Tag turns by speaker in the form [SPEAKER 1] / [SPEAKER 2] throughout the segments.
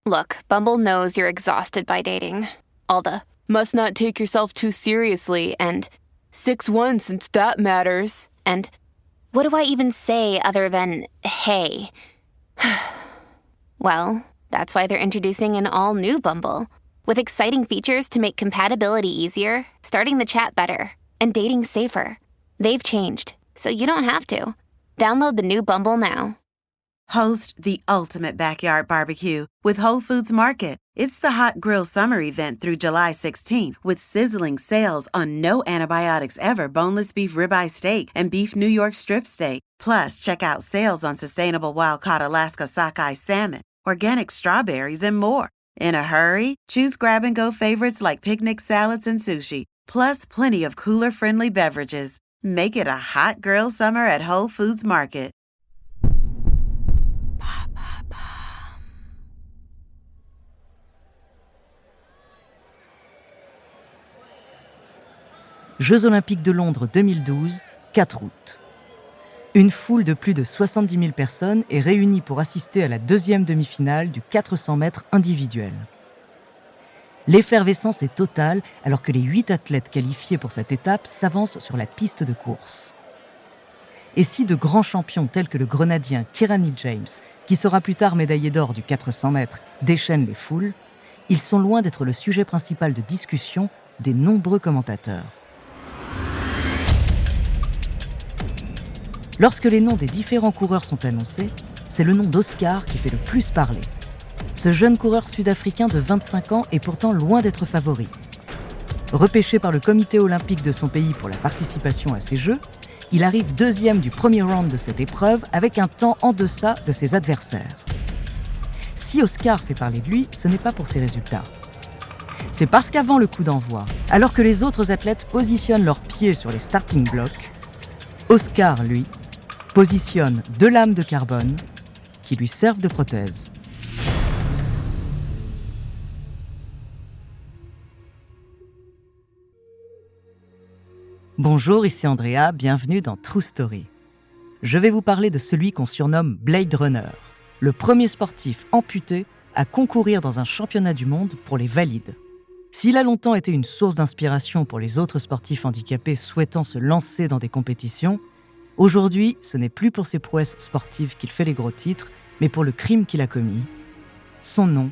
[SPEAKER 1] Look, Bumble knows you're exhausted by dating. All the must not take yourself too seriously and 6'1" since that matters. And what do I even say other than hey? Well, that's why they're introducing an all-new Bumble with exciting features to make compatibility easier, starting the chat better, and dating safer. They've changed, so you don't have to. Download the new Bumble now.
[SPEAKER 2] Host the ultimate backyard barbecue with Whole Foods Market. It's the Hot Grill Summer event through July 16th with sizzling sales on no antibiotics ever boneless beef ribeye steak and beef New York strip steak. Plus, check out sales on sustainable wild-caught Alaska sockeye salmon, organic strawberries, and more. In a hurry? Choose grab-and-go favorites like picnic salads and sushi, plus plenty of cooler-friendly beverages. Make it a hot grill summer at Whole Foods Market.
[SPEAKER 3] Jeux Olympiques de Londres 2012, 4 août. Une foule de plus de 70 000 personnes est réunie pour assister à la deuxième demi-finale du 400 mètres individuel. L'effervescence est totale alors que les 8 athlètes qualifiés pour cette étape s'avancent sur la piste de course. Et si de grands champions tels que le Grenadien Kirani James, qui sera plus tard médaillé d'or du 400 mètres, déchaînent les foules, ils sont loin d'être le sujet principal de discussion des nombreux commentateurs. Lorsque les noms des différents coureurs sont annoncés, c'est le nom d'Oscar qui fait le plus parler. Ce jeune coureur sud-africain de 25 ans est pourtant loin d'être favori. Repêché par le comité olympique de son pays pour la participation à ces Jeux, il arrive deuxième du premier round de cette épreuve avec un temps en deçà de ses adversaires. Si Oscar fait parler de lui, ce n'est pas pour ses résultats. C'est parce qu'avant le coup d'envoi, alors que les autres athlètes positionnent leurs pieds sur les starting blocks, Oscar, lui, positionne 2 lames de carbone qui lui servent de prothèse. Bonjour, ici Andrea, bienvenue dans True Story. Je vais vous parler de celui qu'on surnomme Blade Runner, le premier sportif amputé à concourir dans un championnat du monde pour les valides. S'il a longtemps été une source d'inspiration pour les autres sportifs handicapés souhaitant se lancer dans des compétitions, aujourd'hui, ce n'est plus pour ses prouesses sportives qu'il fait les gros titres, mais pour le crime qu'il a commis. Son nom,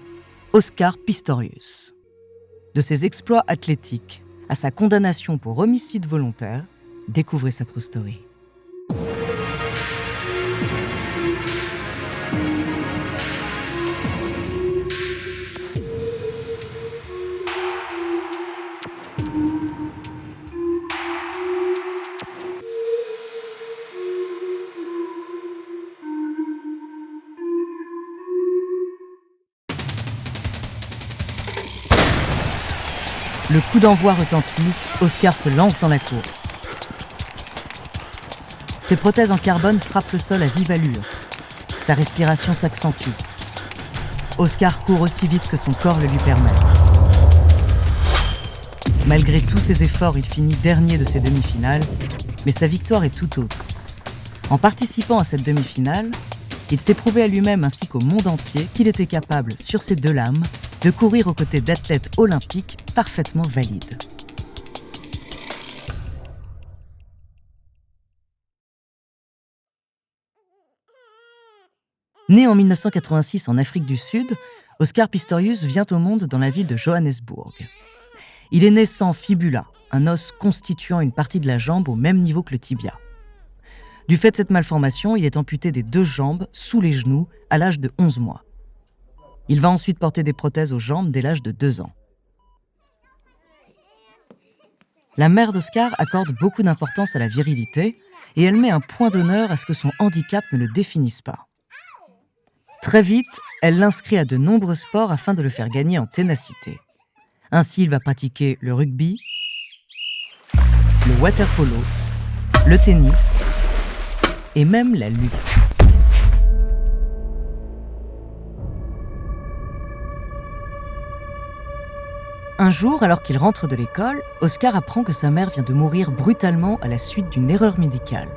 [SPEAKER 3] Oscar Pistorius. De ses exploits athlétiques à sa condamnation pour homicide volontaire, découvrez sa true story. Le coup d'envoi retentit, Oscar se lance dans la course. Ses prothèses en carbone frappent le sol à vive allure. Sa respiration s'accentue. Oscar court aussi vite que son corps le lui permet. Malgré tous ses efforts, il finit dernier de ses demi-finales, mais sa victoire est tout autre. En participant à cette demi-finale, il s'est prouvé à lui-même ainsi qu'au monde entier qu'il était capable, sur ses 2 lames, de courir aux côtés d'athlètes olympiques parfaitement valides. Né en 1986 en Afrique du Sud, Oscar Pistorius vient au monde dans la ville de Johannesburg. Il est né sans fibula, un os constituant une partie de la jambe au même niveau que le tibia. Du fait de cette malformation, il est amputé des 2 jambes sous les genoux à l'âge de 11 mois. Il va ensuite porter des prothèses aux jambes dès l'âge de 2 ans. La mère d'Oscar accorde beaucoup d'importance à la virilité et elle met un point d'honneur à ce que son handicap ne le définisse pas. Très vite, elle l'inscrit à de nombreux sports afin de le faire gagner en ténacité. Ainsi, il va pratiquer le rugby, le water-polo, le tennis et même la lutte. Un jour, alors qu'il rentre de l'école, Oscar apprend que sa mère vient de mourir brutalement à la suite d'une erreur médicale.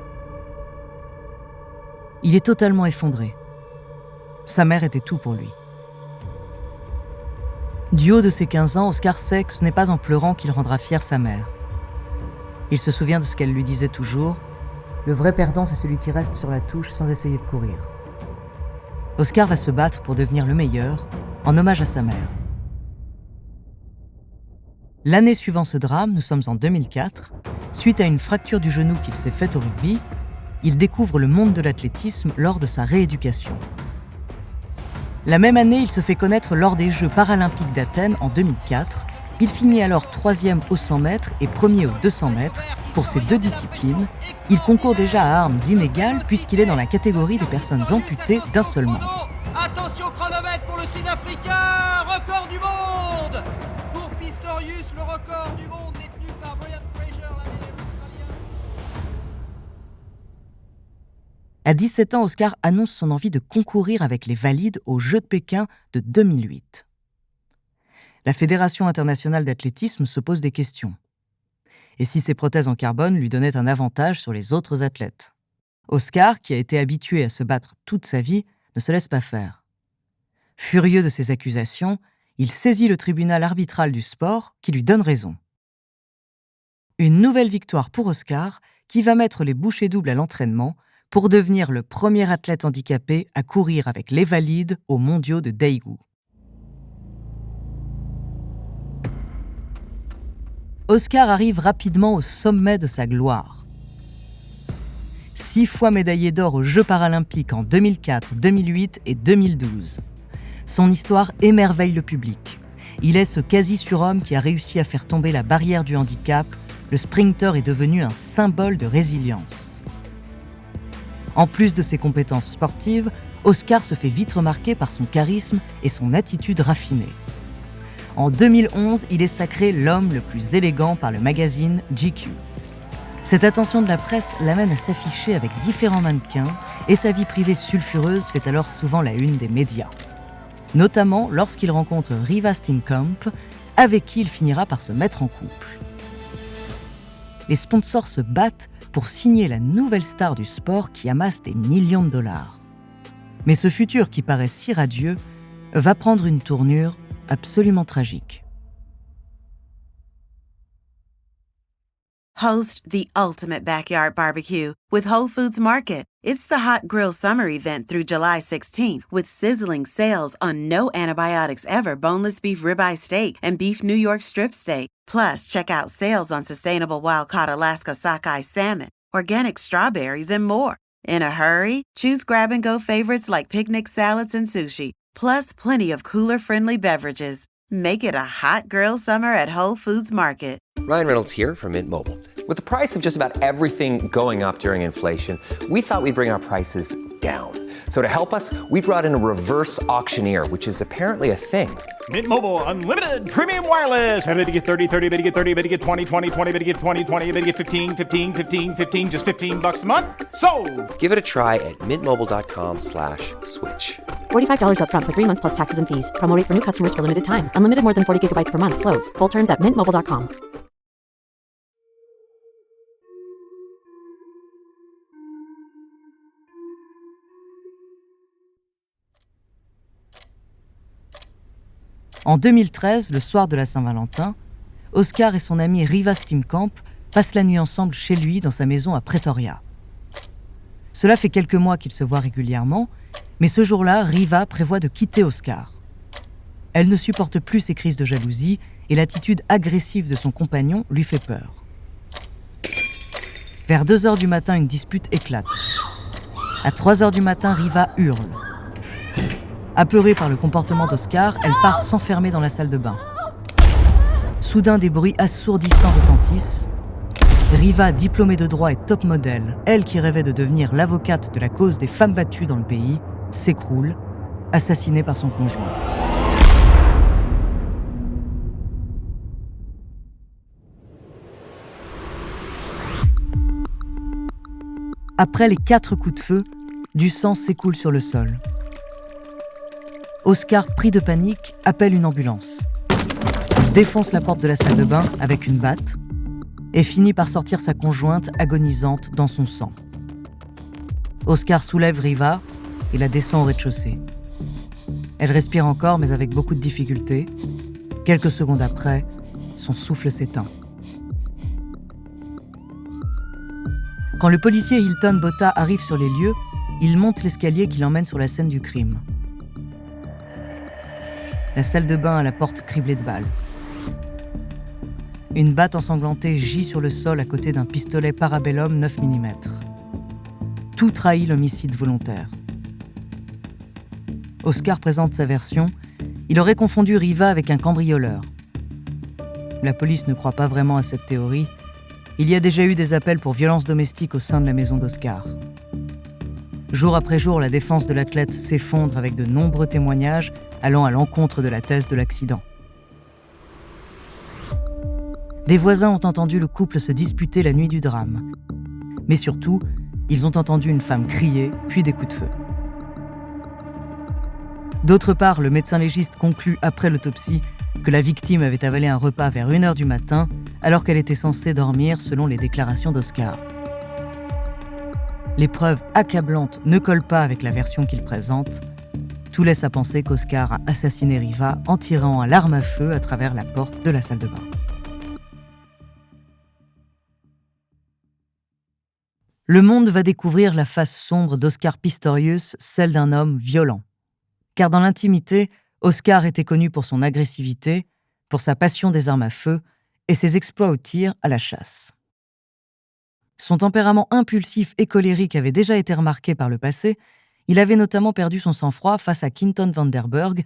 [SPEAKER 3] Il est totalement effondré. Sa mère était tout pour lui. Du haut de ses 15 ans, Oscar sait que ce n'est pas en pleurant qu'il rendra fière sa mère. Il se souvient de ce qu'elle lui disait toujours : « Le vrai perdant, c'est celui qui reste sur la touche sans essayer de courir. » Oscar va se battre pour devenir le meilleur, en hommage à sa mère. L'année suivant ce drame, nous sommes en 2004, suite à une fracture du genou qu'il s'est faite au rugby, il découvre le monde de l'athlétisme lors de sa rééducation. La même année, il se fait connaître lors des Jeux paralympiques d'Athènes en 2004. Il finit alors 3e au 100 mètres et 1er au 200 mètres. Pour ces deux disciplines, il concourt déjà à armes inégales puisqu'il est dans la catégorie des personnes amputées d'un seul membre.
[SPEAKER 4] Attention chronomètre pour le Sud-Africain, record du monde. Pour Pistorius, le record du monde détenu par Brian Fraser, l'Américain australien.
[SPEAKER 3] À 17 ans, Oscar annonce son envie de concourir avec les valides aux Jeux de Pékin de 2008. La Fédération internationale d'athlétisme se pose des questions. Et si ces prothèses en carbone lui donnaient un avantage sur les autres athlètes ? Oscar, qui a été habitué à se battre toute sa vie, ne se laisse pas faire. Furieux de ces accusations, il saisit le tribunal arbitral du sport qui lui donne raison. Une nouvelle victoire pour Oscar, qui va mettre les bouchées doubles à l'entraînement pour devenir le premier athlète handicapé à courir avec les valides aux mondiaux de Daegu. Oscar arrive rapidement au sommet de sa gloire. 6 fois médaillé d'or aux Jeux paralympiques en 2004, 2008 et 2012. Son histoire émerveille le public. Il est ce quasi-surhomme qui a réussi à faire tomber la barrière du handicap. Le sprinter est devenu un symbole de résilience. En plus de ses compétences sportives, Oscar se fait vite remarquer par son charisme et son attitude raffinée. En 2011, il est sacré l'homme le plus élégant par le magazine GQ. Cette attention de la presse l'amène à s'afficher avec différents mannequins et sa vie privée sulfureuse fait alors souvent la une des médias. Notamment lorsqu'il rencontre Reeva Steenkamp, avec qui il finira par se mettre en couple. Les sponsors se battent pour signer la nouvelle star du sport qui amasse des millions de dollars. Mais ce futur qui paraît si radieux va prendre une tournure absolument tragique.
[SPEAKER 2] Host the ultimate backyard barbecue with Whole Foods Market. It's the hot grill summer event through July 16th with sizzling sales on no antibiotics ever boneless beef ribeye steak and beef New York strip steak. Plus, check out sales on sustainable wild-caught Alaska sockeye salmon, organic strawberries, and more. In a hurry? Choose grab-and-go favorites like picnic salads and sushi, plus plenty of cooler-friendly beverages. Make it a hot grill summer at Whole Foods Market.
[SPEAKER 5] Ryan Reynolds here from Mint Mobile. With the price of just about everything going up during inflation, we thought we'd bring our prices down. So to help us, we brought in a reverse auctioneer, which is apparently a thing.
[SPEAKER 6] Mint Mobile Unlimited Premium Wireless. How to get 30, 30, how to get 30, how to get 20, 20, 20, how to get 20, 20, how to get 15, 15, 15, 15, just $15 a month? Sold!
[SPEAKER 5] Give it a try at mintmobile.com/switch.
[SPEAKER 7] $45 up front for 3 months plus taxes and fees. Promo rate for new customers for limited time. Unlimited more than 40 gigabytes per month. Slows full terms at mintmobile.com.
[SPEAKER 3] En 2013, le soir de la Saint-Valentin, Oscar et son ami Reeva Steenkamp passent la nuit ensemble chez lui dans sa maison à Pretoria. Cela fait quelques mois qu'ils se voient régulièrement, mais ce jour-là, Reeva prévoit de quitter Oscar. Elle ne supporte plus ses crises de jalousie et l'attitude agressive de son compagnon lui fait peur. Vers 2h du matin, une dispute éclate. À 3h du matin, Reeva hurle. Apeurée par le comportement d'Oscar, elle part s'enfermer dans la salle de bain. Soudain, des bruits assourdissants retentissent. Reeva, diplômée de droit et top modèle, elle qui rêvait de devenir l'avocate de la cause des femmes battues dans le pays, s'écroule, assassinée par son conjoint. Après les 4 coups de feu, du sang s'écoule sur le sol. Oscar, pris de panique, appelle une ambulance. Il défonce la porte de la salle de bain avec une batte et finit par sortir sa conjointe agonisante dans son sang. Oscar soulève Reeva et la descend au rez-de-chaussée. Elle respire encore, mais avec beaucoup de difficulté. Quelques secondes après, son souffle s'éteint. Quand le policier Hilton Botha arrive sur les lieux, il monte l'escalier qui l'emmène sur la scène du crime. La salle de bain a la porte criblée de balles. Une batte ensanglantée gît sur le sol à côté d'un pistolet Parabellum 9 mm. Tout trahit l'homicide volontaire. Oscar présente sa version. Il aurait confondu Riva avec un cambrioleur. La police ne croit pas vraiment à cette théorie. Il y a déjà eu des appels pour violence domestique au sein de la maison d'Oscar. Jour après jour, la défense de l'athlète s'effondre avec de nombreux témoignages allant à l'encontre de la thèse de l'accident. Des voisins ont entendu le couple se disputer la nuit du drame. Mais surtout, ils ont entendu une femme crier, puis des coups de feu. D'autre part, le médecin légiste conclut après l'autopsie que la victime avait avalé un repas vers 1h du matin alors qu'elle était censée dormir selon les déclarations d'Oscar. Les preuves accablantes ne collent pas avec la version qu'il présente. Tout laisse à penser qu'Oscar a assassiné Riva en tirant à l'arme à feu à travers la porte de la salle de bain. Le monde va découvrir la face sombre d'Oscar Pistorius, celle d'un homme violent. Car dans l'intimité, Oscar était connu pour son agressivité, pour sa passion des armes à feu et ses exploits au tir à la chasse. Son tempérament impulsif et colérique avait déjà été remarqué par le passé. Il avait notamment perdu son sang-froid face à Quinton Vanderburg,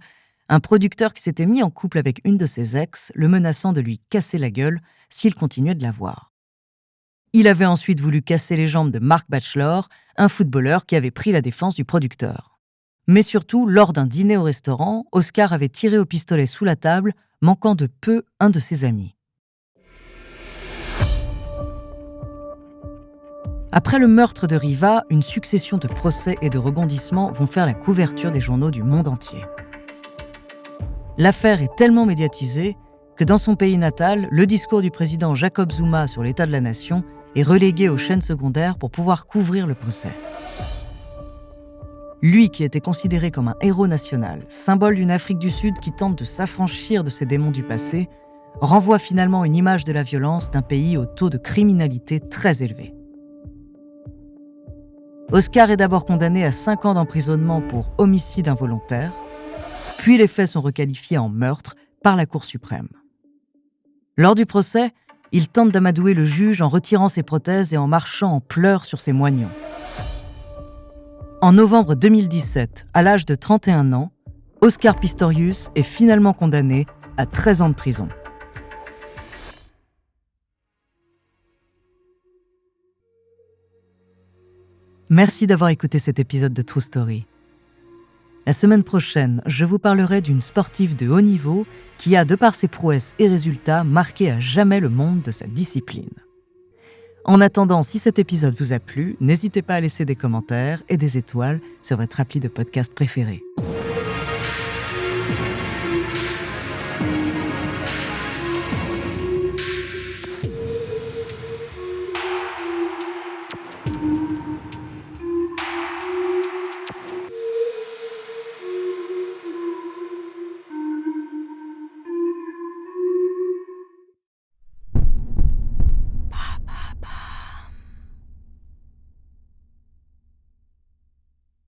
[SPEAKER 3] un producteur qui s'était mis en couple avec une de ses ex, le menaçant de lui casser la gueule s'il continuait de la voir. Il avait ensuite voulu casser les jambes de Mark Batchelor, un footballeur qui avait pris la défense du producteur. Mais surtout, lors d'un dîner au restaurant, Oscar avait tiré au pistolet sous la table, manquant de peu un de ses amis. Après le meurtre de Riva, une succession de procès et de rebondissements vont faire la couverture des journaux du monde entier. L'affaire est tellement médiatisée que dans son pays natal, le discours du président Jacob Zuma sur l'état de la nation est relégué aux chaînes secondaires pour pouvoir couvrir le procès. Lui, qui était considéré comme un héros national, symbole d'une Afrique du Sud qui tente de s'affranchir de ses démons du passé, renvoie finalement une image de la violence d'un pays au taux de criminalité très élevé. Oscar est d'abord condamné à 5 ans d'emprisonnement pour homicide involontaire, puis les faits sont requalifiés en meurtre par la Cour suprême. Lors du procès, il tente d'amadouer le juge en retirant ses prothèses et en marchant en pleurs sur ses moignons. En novembre 2017, à l'âge de 31 ans, Oscar Pistorius est finalement condamné à 13 ans de prison. Merci d'avoir écouté cet épisode de True Story. La semaine prochaine, je vous parlerai d'une sportive de haut niveau qui a, de par ses prouesses et résultats, marqué à jamais le monde de sa discipline. En attendant, si cet épisode vous a plu, n'hésitez pas à laisser des commentaires et des étoiles sur votre appli de podcast préféré.